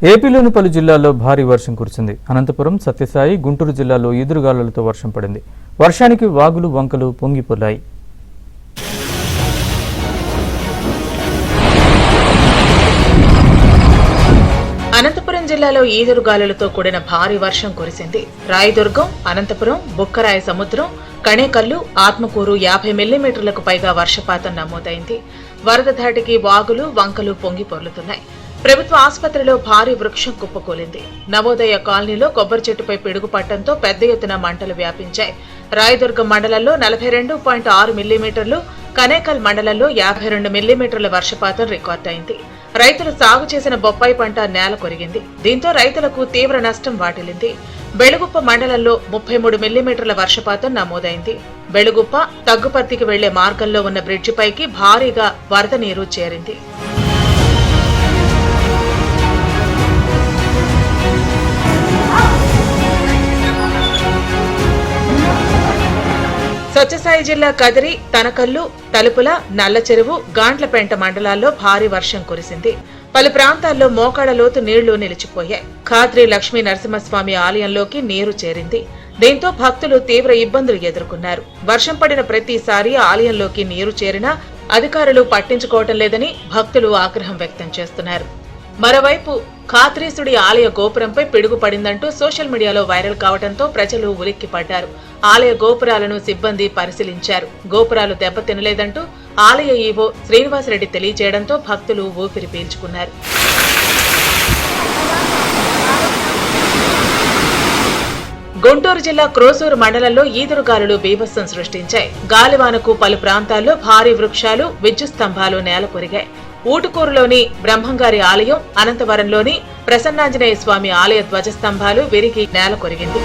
ఏపీలోని పలు జిల్లాల్లో భారీ వర్షం కురిసింది. అనంతపురం, సత్యసాయి, గుంటూరు జిల్లాల్లో ఈదురుగాలులతో వర్షం పడింది. వర్షానికి వాగులు, వంకలు పొంగిపొర్లాయి. అనంతపురం జిల్లాలో ఈదురుగాలులతో కూడిన భారీ వర్షం కురిసింది. రాయదుర్గం, అనంతపురం, బుక్కరాయ సముద్రం, కణేకల్లు, ఆత్మకూరు 50 మిల్లీమీటర్లకు పైగా వర్షపాతం నమోదైంది. వరద ధాటికి వాగులు, వంకలు పొంగి పొర్లుతున్నాయి. ప్రభుత్వ ఆసుపత్రిలో భారీ వృక్షం కుప్పకూలింది. నవోదయ కాలనీలో కొబ్బరి చెట్టుపై పిడుగు పట్టడంతో పెద్ద ఎత్తున మంటలు వ్యాపించాయి. రాయదుర్గం మండలంలో 42.6 మిల్లీమీటర్లు, కనేకల్ మండలంలో 52 మిల్లీమీటర్ల వర్షపాతం రికార్డైంది. రైతులు సాగు చేసిన బొప్పాయి పంట నేల కొరిగింది. దీంతో రైతులకు తీవ్ర నష్టం వాటిల్లింది. బెళగుప్ప మండలంలో 33 మిల్లీమీటర్ల వర్షపాతం నమోదైంది. బెళగుప్ప, తగ్గుపర్తికి వెళ్లే మార్గంలో ఉన్న బ్రిడ్జిపైకి భారీగా వరద నీరు చేరింది. సత్యసాయి జిల్లా కదిరి, తనకల్లు, తలుపుల, నల్లచెరువు, గాండ్లపెంట మండలాల్లో భారీ వర్షం కురిసింది. పలు ప్రాంతాల్లో మోకాళ్ల లోతు నీళ్లు నిలిచిపోయాయి. ఖాద్రి లక్ష్మీ నరసింహస్వామి ఆలయంలోకి నీరు చేరింది. దీంతో భక్తులు తీవ్ర ఇబ్బందులు ఎదుర్కొన్నారు. వర్షం పడిన ప్రతిసారి ఆలయంలోకి నీరు చేరినా అధికారులు పట్టించుకోవటం లేదని భక్తులు ఆగ్రహం వ్యక్తం చేస్తున్నారు. మరోవైపు ఖాత్రీసుడి ఆలయ గోపురంపై పిడుగు పడిందంటూ సోషల్ మీడియాలో వైరల్ కావడంతో ప్రజలు ఉలిక్కిపడ్డారు. ఆలయ గోపురాలను సిబ్బంది పరిశీలించారు. గోపురాలు దెబ్బతినలేదంటూ ఆలయ ఈవో శ్రీనివాసరెడ్డి తెలియజేయడంతో భక్తులు ఊపిరి పీల్చుకున్నారు. గుంటూరు జిల్లా క్రోసూరు మండలంలో ఈదురుగాలులు బీభత్సం సృష్టించాయి. గాలివానకు పలు ప్రాంతాల్లో భారీ వృక్షాలు, విద్యుత్ స్తంభాలు నేల కొరిగాయి. ఊటుకూరులోని బ్రహ్మంగారి ఆలయం, అనంతవరంలోని ప్రసన్నాంజనేయ స్వామి ఆలయ ధ్వజస్తంభాలు విరిగి నేల కొరిగింది.